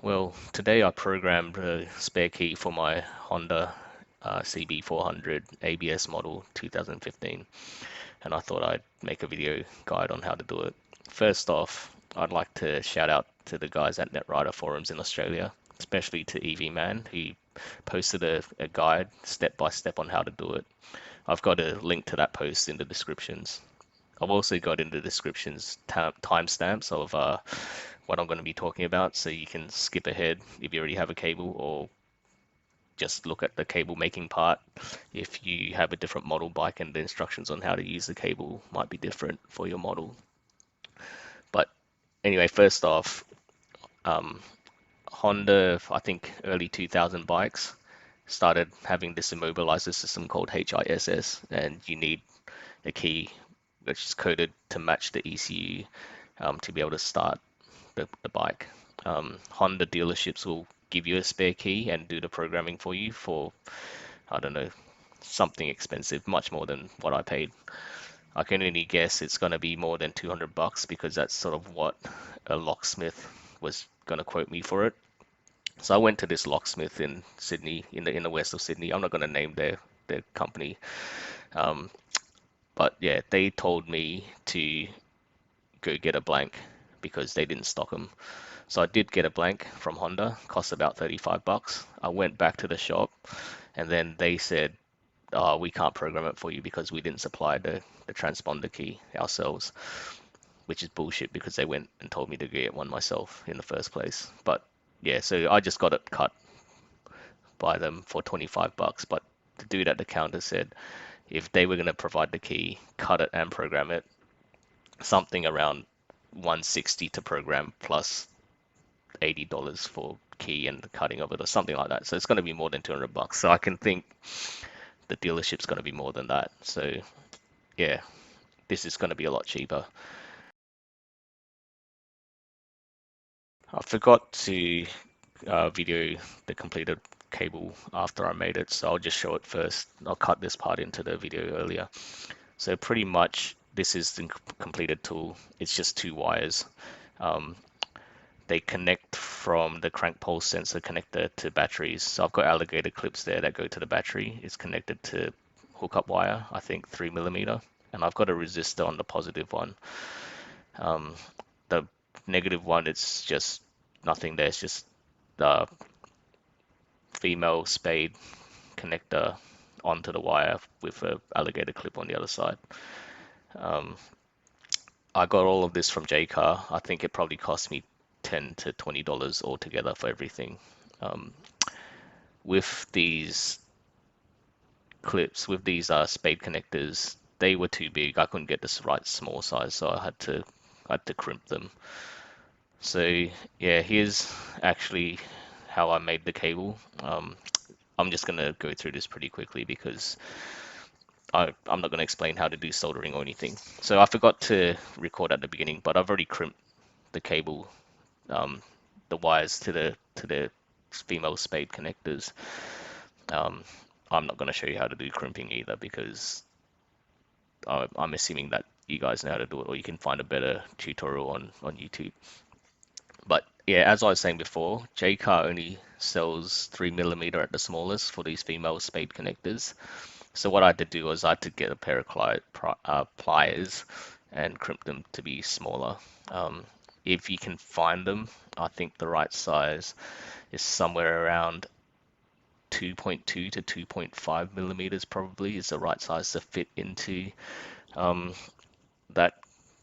Well, today I programmed a spare key for my Honda CB400 ABS model 2015, and I thought I'd make a video guide on how to do it. First off, I'd like to shout out to the guys at NetRider forums in Australia, especially to EV Man, who posted a guide step by step on how to do it. I've got a link to that post in the descriptions. I've also got in the descriptions timestamps of what I'm going to be talking about, so you can skip ahead if you already have a cable, or just look at the cable making part if you have a different model bike and the instructions on how to use the cable might be different for your model. But anyway, first off, Honda, I think early 2000 bikes started having this immobilizer system called HISS, and you need a key which is coded to match the ECU to be able to start the bike. Honda dealerships will give you a spare key and do the programming for you for, I don't know, something expensive, much more than what I paid. I can only guess it's going to be more than $200 because that's sort of what a locksmith was going to quote me for it. So I went to this locksmith in Sydney, in the west of Sydney. I'm not going to name their company, but yeah, they told me to go get a blank because they didn't stock them. So I did get a blank from Honda, cost about $35. I went back to the shop, and then they said, oh, we can't program it for you because we didn't supply the transponder key ourselves, which is bullshit because they went and told me to get one myself in the first place. But yeah, so I just got it cut by them for $25. But the dude at the counter said if they were going to provide the key, cut it and program it, something around $160 to program plus $80 for key and the cutting of it or something like that. So it's going to be more than $200. So I can think the dealership's going to be more than that. So yeah, this is going to be a lot cheaper. I forgot to video the completed cable after I made it, so I'll just show it first. I'll cut this part into the video earlier. So pretty much this is the completed tool. It's just two wires. They connect from the crank pulse sensor connector to batteries. So I've got alligator clips there that go to the battery. It's connected to hookup wire, I think 3mm, and I've got a resistor on the positive one. The negative one, it's just nothing there. It's just the female spade connector onto the wire with a alligator clip on the other side. I got all of this from JCar. I think it probably cost me $10 to $20 altogether for everything. With these clips, with these spade connectors, they were too big. I couldn't get this right small size, so I had to crimp them. So yeah, here's actually how I made the cable. I'm just gonna go through this pretty quickly because I'm not going to explain how to do soldering or anything. So I forgot to record at the beginning, but I've already crimped the cable, the wires to the female spade connectors. I'm not going to show you how to do crimping either because I'm assuming that you guys know how to do it, or you can find a better tutorial on YouTube. But yeah, as I was saying before, JCar only sells 3mm at the smallest for these female spade connectors. So what I had to do was I had to get a pair of pliers and crimp them to be smaller. If you can find them, I think the right size is somewhere around 2.2 to 2.5mm probably is the right size to fit into that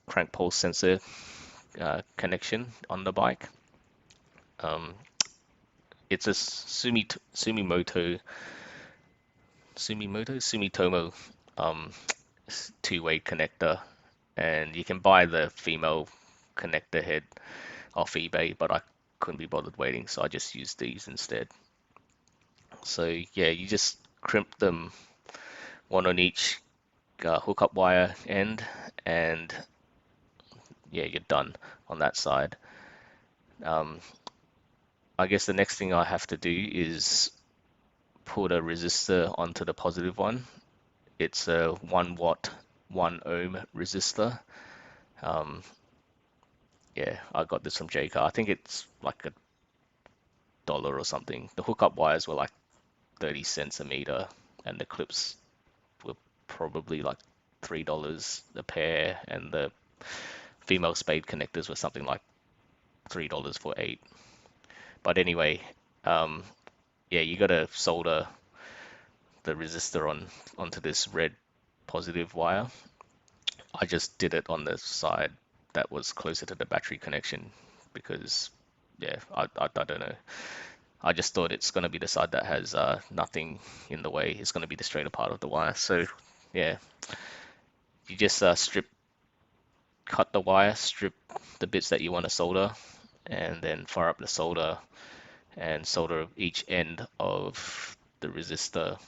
crank pulse sensor connection on the bike. It's a Sumitomo two-way connector, and you can buy the female connector head off eBay, but I couldn't be bothered waiting, so I just used these instead. So yeah, you just crimp them, one on each hookup wire end, and yeah, you're done on that side. I guess the next thing I have to do is put a resistor onto the positive one. It's a 1 watt 1 ohm resistor. Yeah, I got this from JCar. I think it's like a $1 or something. The hookup wires were like 30 cents a meter, and the clips were probably like $3 a pair, and the female spade connectors were something like $3 for 8. But anyway, yeah, you gotta solder the resistor onto this red positive wire. I just did it on the side that was closer to the battery connection because, yeah, I don't know. I just thought it's going to be the side that has nothing in the way. It's going to be the straighter part of the wire. So, yeah, you just cut the wire, strip the bits that you want to solder, and then fire up the solder and solder each end of the resistor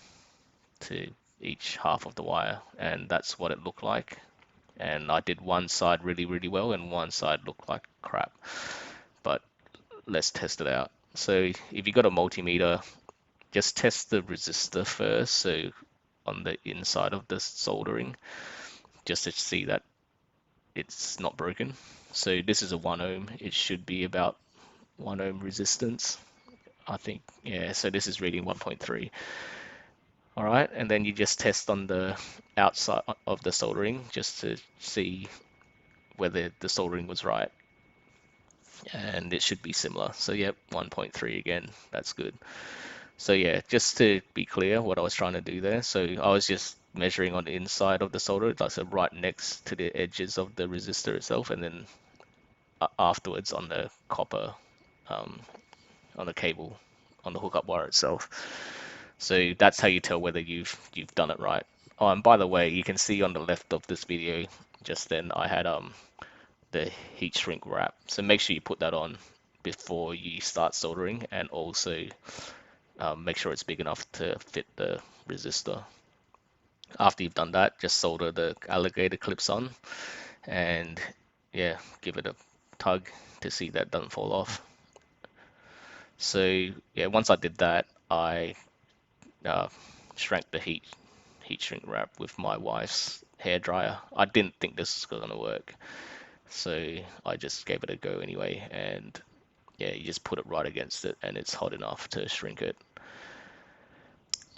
to each half of the wire. And that's what it looked like. And I did one side really, really well, and one side looked like crap. But let's test it out. So if you got a multimeter, just test the resistor first, so on the inside of the soldering, just to see that it's not broken. So this is a 1 ohm. It should be about 1 ohm resistance, I think. Yeah, so this is reading 1.3. All right, and then you just test on the outside of the soldering just to see whether the soldering was right. And it should be similar. So yep, 1.3 again, that's good. So yeah, just to be clear what I was trying to do there. So I was just measuring on the inside of the solder, like so right next to the edges of the resistor itself, and then afterwards on the copper, on the cable, on the hookup wire itself. So that's how you tell whether you've done it right. Oh, and by the way, you can see on the left of this video just then I had the heat shrink wrap. So make sure you put that on before you start soldering, and also make sure it's big enough to fit the resistor. After you've done that, just solder the alligator clips on, and yeah, give it a tug to see that doesn't fall off. So yeah, once I did that, I shrank the heat shrink wrap with my wife's hair dryer. I didn't think this was going to work, so I just gave it a go anyway, and yeah, you just put it right against it and it's hot enough to shrink it.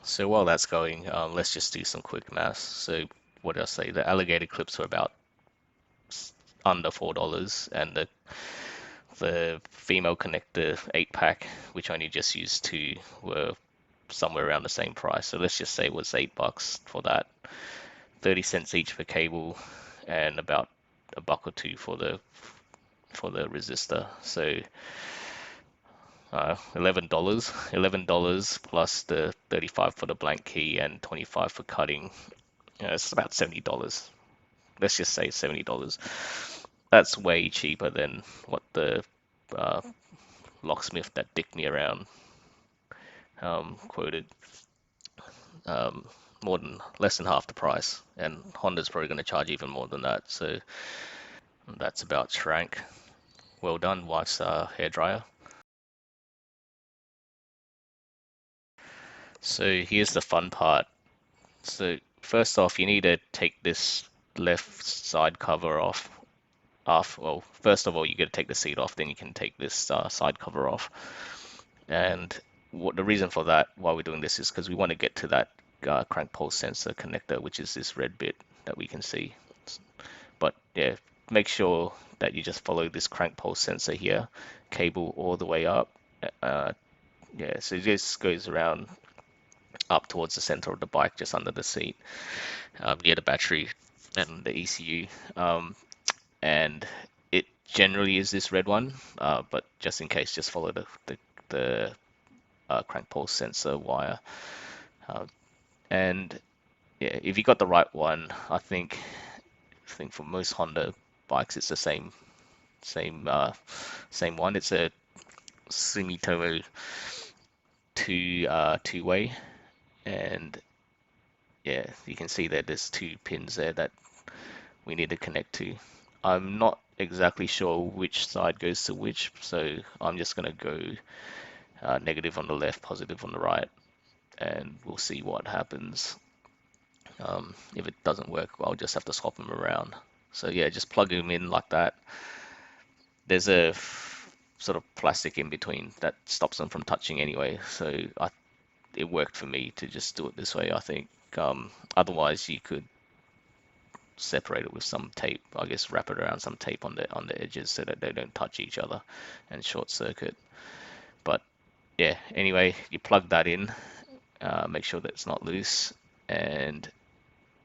So while that's going, let's just do some quick maths. So what did I say? The alligator clips were about under $4, and the female connector 8-pack, which I only just used 2, were somewhere around the same price. So let's just say it was $8 for that, 30 cents each for cable, and about $1 or $2 for the resistor. So $11 plus the 35 for the blank key and 25 for cutting. It's about $70. Let's just say $70. That's way cheaper than what the locksmith that dicked me around quoted. Less than half the price, and Honda's probably going to charge even more than that. So that's about shrank. Well done, wife's hairdryer. So here's the fun part. So first off, you need to take this left side cover off. Well, first of all, you got to take the seat off, then you can take this side cover off. And the reason for that, why we're doing this, is because we want to get to that crank pulse sensor connector, which is this red bit that we can see. But yeah, make sure that you just follow this crank pulse sensor here, cable all the way up. Yeah, so this goes around up towards the center of the bike, just under the seat, near the battery and the ECU. And it generally is this red one, but just in case, just follow the crank pulse sensor wire. And yeah, if you got the right one, I think for most Honda bikes it's the same one. It's a Sumitomo two-way, and yeah, you can see that there's 2 pins there that we need to connect to. I'm not exactly sure which side goes to which, so I'm just gonna go negative on the left, positive on the right, and we'll see what happens. If it doesn't work, I'll just have to swap them around. So yeah, just plug them in like that. There's a sort of plastic in between that stops them from touching anyway. So it worked for me to just do it this way, I think. Otherwise, you could separate it with some tape. I guess wrap it around some tape on the edges so that they don't touch each other and short circuit. But yeah, anyway, you plug that in, make sure that it's not loose, and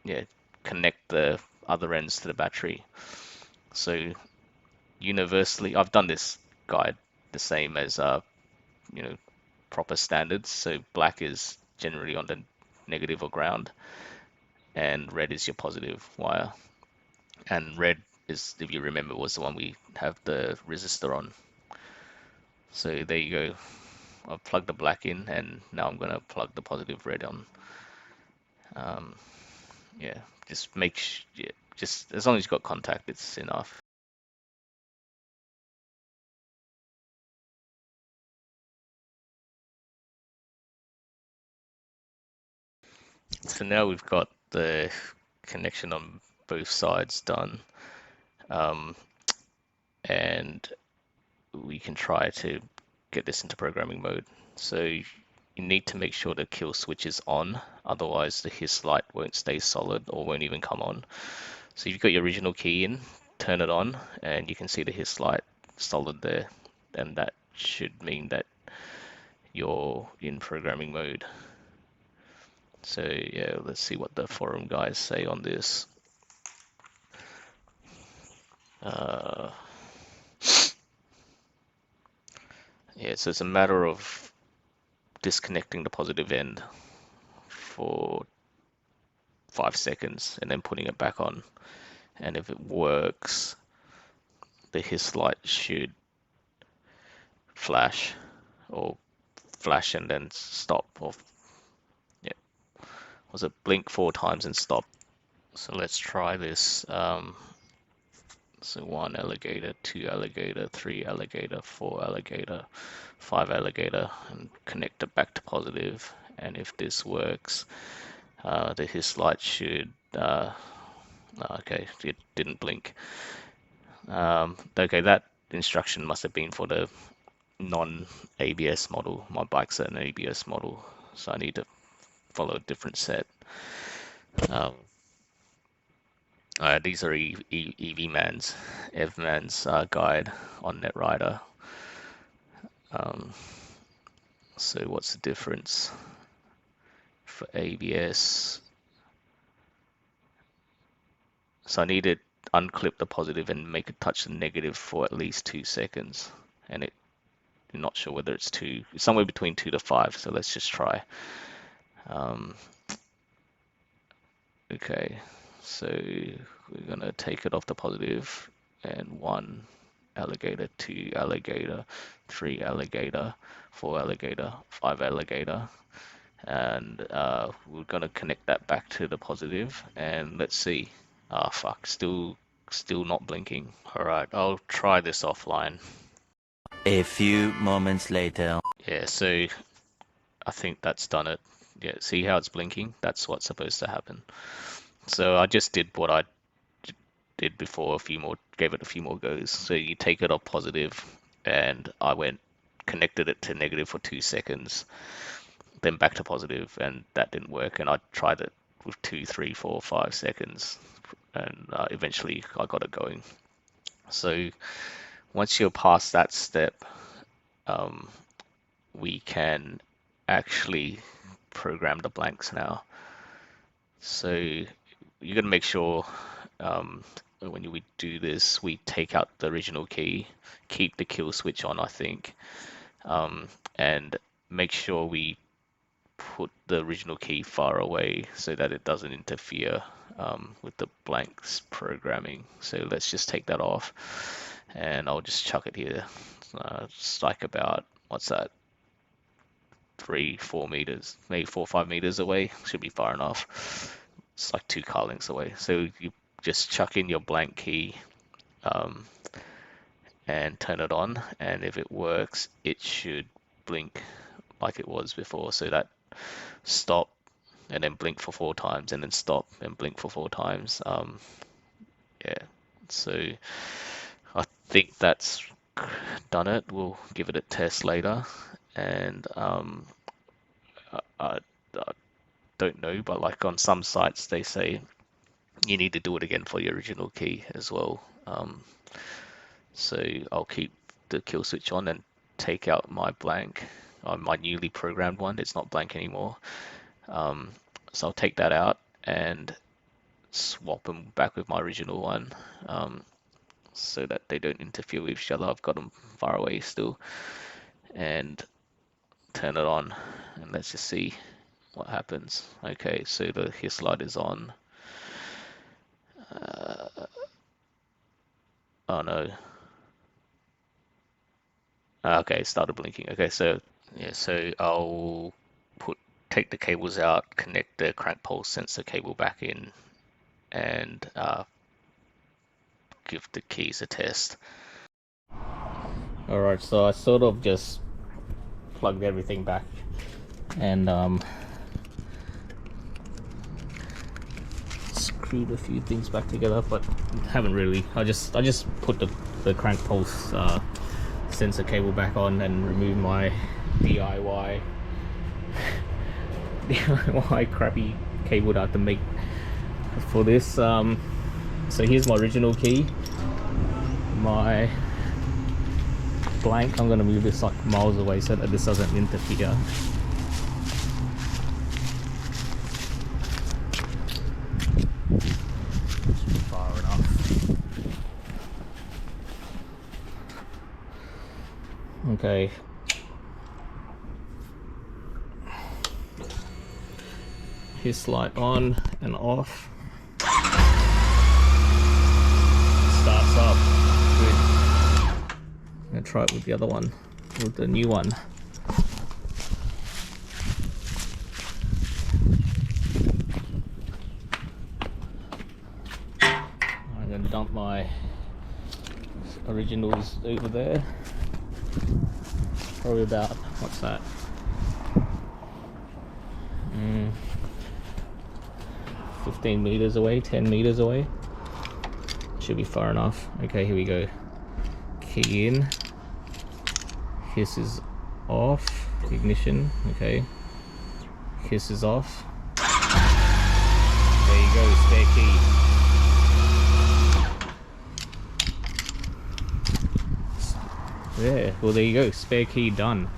yeah, connect the other ends to the battery. So universally, I've done this guide the same as you know, proper standards. So black is generally on the negative or ground, and red is your positive wire. And red is, if you remember, was the one we have the resistor on. So there you go. I've plugged the black in, and now I'm going to plug the positive red on. Yeah, just yeah, just as long as you've got contact, it's enough. So now we've got the connection on both sides done, and we can try to get this into programming mode. So you need to make sure the kill switch is on, otherwise the HISS light won't stay solid or won't even come on. So you've got your original key in, turn it on, and you can see the HISS light solid there, and that should mean that you're in programming mode. So yeah, let's see what the forum guys say on this. Yeah, so it's a matter of disconnecting the positive end for 5 seconds and then putting it back on. And if it works, the HISS light should flash and then stop. Or yeah, was it blink 4 times and stop? So let's try this. So 1 alligator, 2 alligator, 3 alligator, 4 alligator, 5 alligator, and connect it back to positive. And if this works, the HISS light should, okay, it didn't blink. Okay, that instruction must have been for the non-ABS model. My bike's an ABS model, so I need to follow a different set. These are EVman's guide on Netrider. So what's the difference for ABS? So I need to unclip the positive and make it touch the negative for at least 2 seconds. And I'm not sure whether it's somewhere between 2 to 5. So let's just try. Okay, so we're gonna take it off the positive, and 1 alligator, 2 alligator, 3 alligator, 4 alligator, 5 alligator, and we're gonna connect that back to the positive, and let's see. Ah, fuck, still not blinking. All right, I'll try this offline. A few moments later. Yeah, so I think that's done it. Yeah, see how it's blinking? That's what's supposed to happen. So I just did what I did before, gave it a few more goes. So you take it off positive, and I connected it to negative for 2 seconds, then back to positive, and that didn't work. And I tried it with 2, 3, 4, 5 seconds, and eventually I got it going. So once you're past that step, we can actually program the blanks now. So you're going to make sure when we do this, we take out the original key, keep the kill switch on, I think, and make sure we put the original key far away so that it doesn't interfere with the blanks programming. So let's just take that off, and I'll just chuck it here. It's like about, what's that, 3-4 meters, maybe 4-5 meters away. Should be far enough. It's like 2 car lengths away. So you just chuck in your blank key and turn it on, and if it works, it should blink like it was before. So that stop and then blink for 4 times, and then stop and blink for 4 times. Yeah, so I think that's done it. We'll give it a test later, and I don't know, but like on some sites they say you need to do it again for your original key as well. So I'll keep the kill switch on and take out my blank, my newly programmed one. It's not blank anymore. So I'll take that out and swap them back with my original one, so that they don't interfere with each other. I've got them far away still, and turn it on, and let's just see what happens. Okay, so the HISS light is on. Oh no. Okay, it started blinking. Okay, so yeah, so I'll take the cables out, connect the crank pulse sensor cable back in, and give the keys a test. Alright, so I sort of just plugged everything back and screwed a few things back together, but haven't really. I just put the crank pulse sensor cable back on and remove my DIY crappy cable that I had to make for this. So here's my original key, my blank. I'm going to move this like miles away so that this doesn't interfere. Far enough. Okay. HISS light on and off. Starts up. Good. I'm gonna try it with the other one, with the new one. I'm gonna dump my originals over there. Probably about, what's that? 15 meters away, 10 meters away. Should be far enough. Okay, here we go. Key in. HISS is off. Ignition. Okay. HISS is off. There you go, spare key. Yeah, well there you go, spare key done.